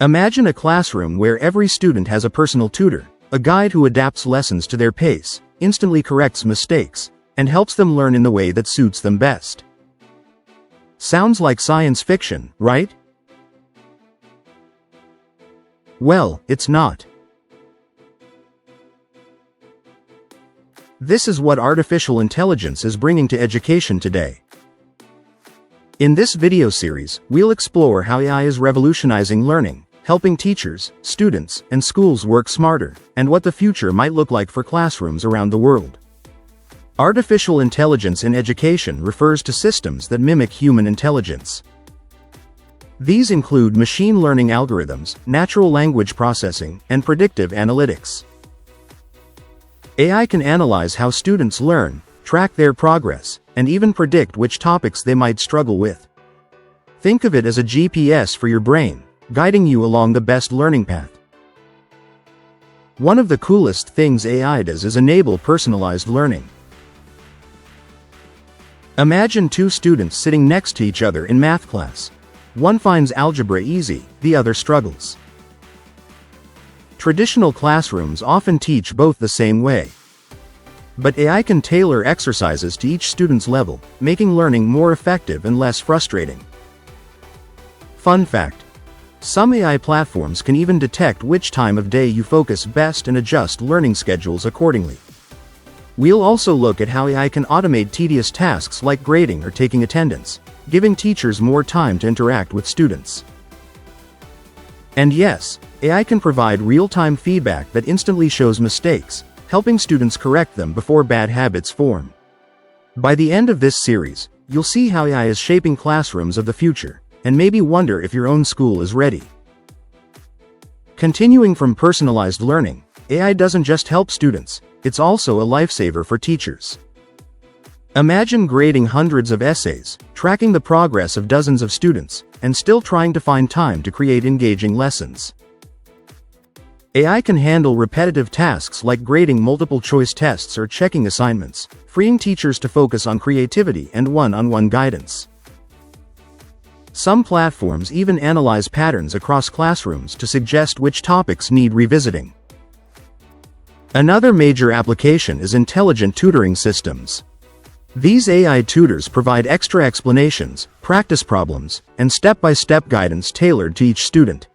Imagine a classroom where every student has a personal tutor, a guide who adapts lessons to their pace, instantly corrects mistakes, and helps them learn in the way that suits them best. Sounds like science fiction, right? Well, it's not. This is what artificial intelligence is bringing to education today. In this video series, we'll explore how AI is revolutionizing learning, helping teachers, students, and schools work smarter, and what the future might look like for classrooms around the world. Artificial intelligence in education refers to systems that mimic human intelligence. These include machine learning algorithms, natural language processing, and predictive analytics. AI can analyze how students learn, track their progress, and even predict which topics they might struggle with. Think of it as a GPS for your brain, guiding you along the best learning path. One of the coolest things AI does is enable personalized learning. Imagine two students sitting next to each other in math class. One finds algebra easy, the other struggles. Traditional classrooms often teach both the same way. But AI can tailor exercises to each student's level, making learning more effective and less frustrating. Fun fact: some AI platforms can even detect which time of day you focus best and adjust learning schedules accordingly. We'll also look at how AI can automate tedious tasks like grading or taking attendance, giving teachers more time to interact with students. And yes, AI can provide real-time feedback that instantly shows mistakes, helping students correct them before bad habits form. By the end of this series, you'll see how AI is shaping classrooms of the future, and maybe wonder if your own school is ready. Continuing from personalized learning, AI doesn't just help students, it's also a lifesaver for teachers. Imagine grading hundreds of essays, tracking the progress of dozens of students, and still trying to find time to create engaging lessons. AI can handle repetitive tasks like grading multiple-choice tests or checking assignments, freeing teachers to focus on creativity and one-on-one guidance. Some platforms even analyze patterns across classrooms to suggest which topics need revisiting. Another major application is intelligent tutoring systems. These AI tutors provide extra explanations, practice problems, and step-by-step guidance tailored to each student.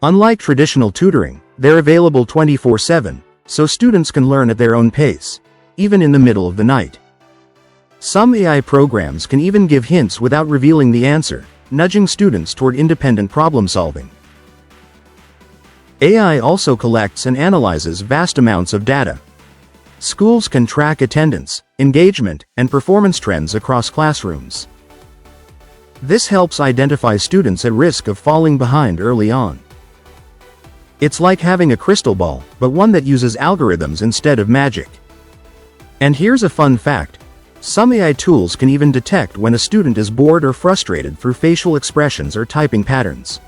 Unlike traditional tutoring, they're available 24/7, so students can learn at their own pace, even in the middle of the night. Some AI programs can even give hints without revealing the answer, nudging students toward independent problem-solving. AI also collects and analyzes vast amounts of data. Schools can track attendance, engagement, and performance trends across classrooms. This helps identify students at risk of falling behind early on. It's like having a crystal ball, but one that uses algorithms instead of magic. And here's a fun fact: some AI tools can even detect when a student is bored or frustrated through facial expressions or typing patterns.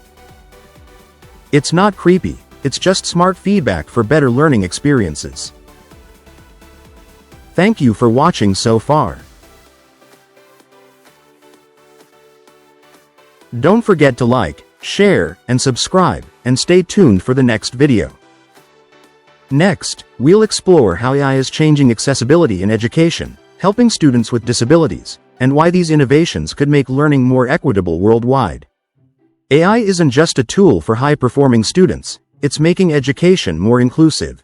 It's not creepy, it's just smart feedback for better learning experiences. Thank you for watching so far. Don't forget to like, share, and subscribe, and stay tuned for the next video. Next, we'll explore how AI is changing accessibility in education, helping students with disabilities, and why these innovations could make learning more equitable worldwide. AI isn't just a tool for high-performing students, it's making education more inclusive.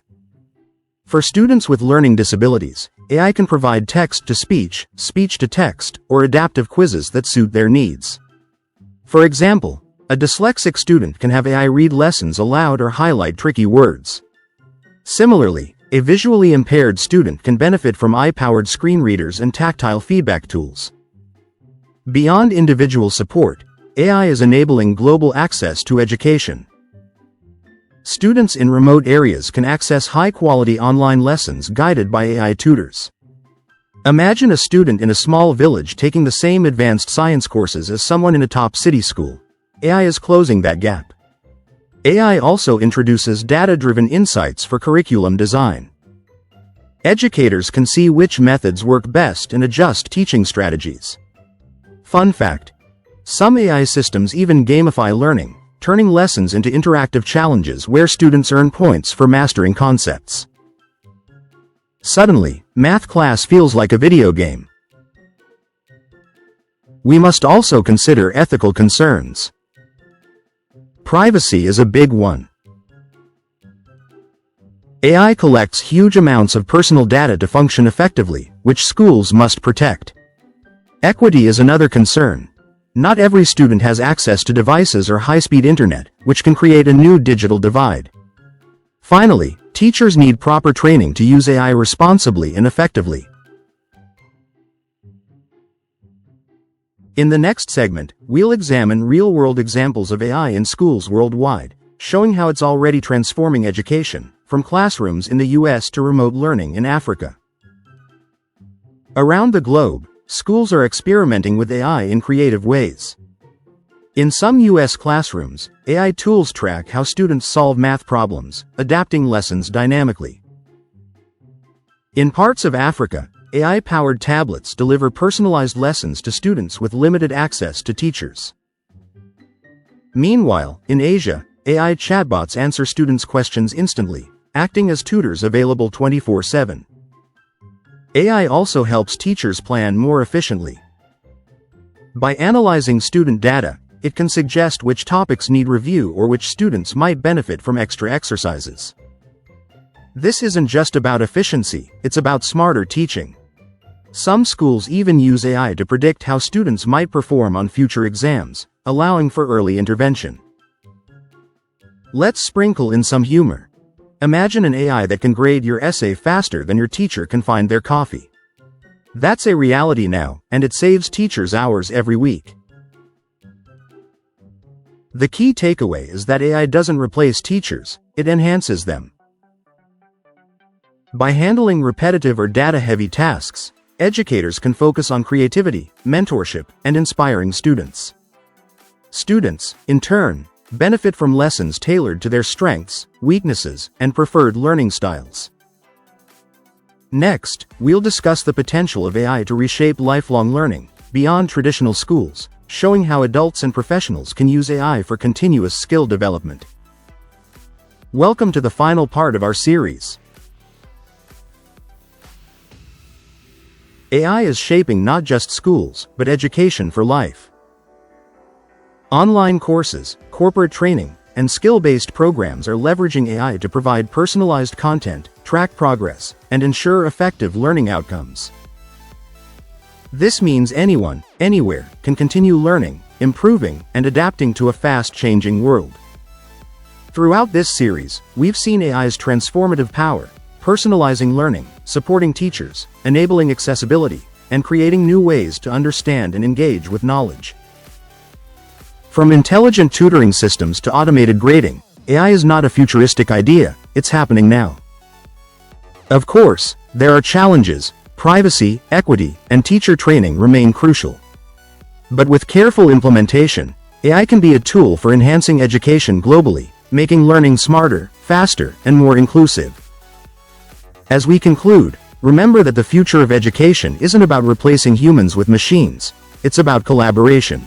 For students with learning disabilities, AI can provide text-to-speech, speech-to-text, or adaptive quizzes that suit their needs. For example, a dyslexic student can have AI read lessons aloud or highlight tricky words. Similarly, a visually impaired student can benefit from AI-powered screen readers and tactile feedback tools. Beyond individual support, AI is enabling global access to education. Students in remote areas can access high-quality online lessons guided by AI tutors. Imagine a student in a small village taking the same advanced science courses as someone in a top city school. AI is closing that gap. AI also introduces data-driven insights for curriculum design. Educators can see which methods work best and adjust teaching strategies. Fun fact: some AI systems even gamify learning, turning lessons into interactive challenges where students earn points for mastering concepts. Suddenly, math class feels like a video game. We must also consider ethical concerns. Privacy is a big one. AI collects huge amounts of personal data to function effectively, which schools must protect. Equity is another concern. Not every student has access to devices or high-speed internet, which can create a new digital divide. Finally, teachers need proper training to use AI responsibly and effectively. In the next segment, we'll examine real-world examples of AI in schools worldwide, showing how it's already transforming education, from classrooms in the US to remote learning in Africa. Around the globe, schools are experimenting with AI in creative ways. In some US classrooms, AI tools track how students solve math problems, adapting lessons dynamically. In parts of Africa, AI-powered tablets deliver personalized lessons to students with limited access to teachers. Meanwhile, in Asia, AI chatbots answer students' questions instantly, acting as tutors available 24/7. AI also helps teachers plan more efficiently. By analyzing student data, it can suggest which topics need review or which students might benefit from extra exercises. This isn't just about efficiency, it's about smarter teaching. Some schools even use AI to predict how students might perform on future exams, allowing for early intervention. Let's sprinkle in some humor. Imagine an AI that can grade your essay faster than your teacher can find their coffee. That's a reality now, and it saves teachers hours every week. The key takeaway is that AI doesn't replace teachers, it enhances them. By handling repetitive or data-heavy tasks, educators can focus on creativity, mentorship, and inspiring students. Students, in turn, benefit from lessons tailored to their strengths, weaknesses, and preferred learning styles. Next, we'll discuss the potential of AI to reshape lifelong learning, beyond traditional schools, showing how adults and professionals can use AI for continuous skill development. Welcome to the final part of our series. AI is shaping not just schools, but education for life. Online courses, corporate training, and skill-based programs are leveraging AI to provide personalized content, track progress, and ensure effective learning outcomes. This means anyone, anywhere, can continue learning, improving, and adapting to a fast-changing world. Throughout this series, we've seen AI's transformative power, personalizing learning, supporting teachers, enabling accessibility, and creating new ways to understand and engage with knowledge. From intelligent tutoring systems to automated grading, AI is not a futuristic idea, it's happening now. Of course, there are challenges. Privacy, equity, and teacher training remain crucial. But with careful implementation, AI can be a tool for enhancing education globally, making learning smarter, faster, and more inclusive. As we conclude, remember that the future of education isn't about replacing humans with machines, it's about collaboration.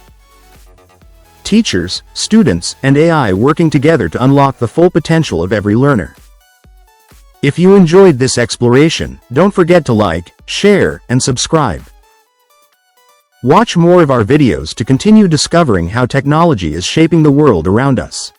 Teachers, students, and AI working together to unlock the full potential of every learner. If you enjoyed this exploration, don't forget to like, share, and subscribe. Watch more of our videos to continue discovering how technology is shaping the world around us.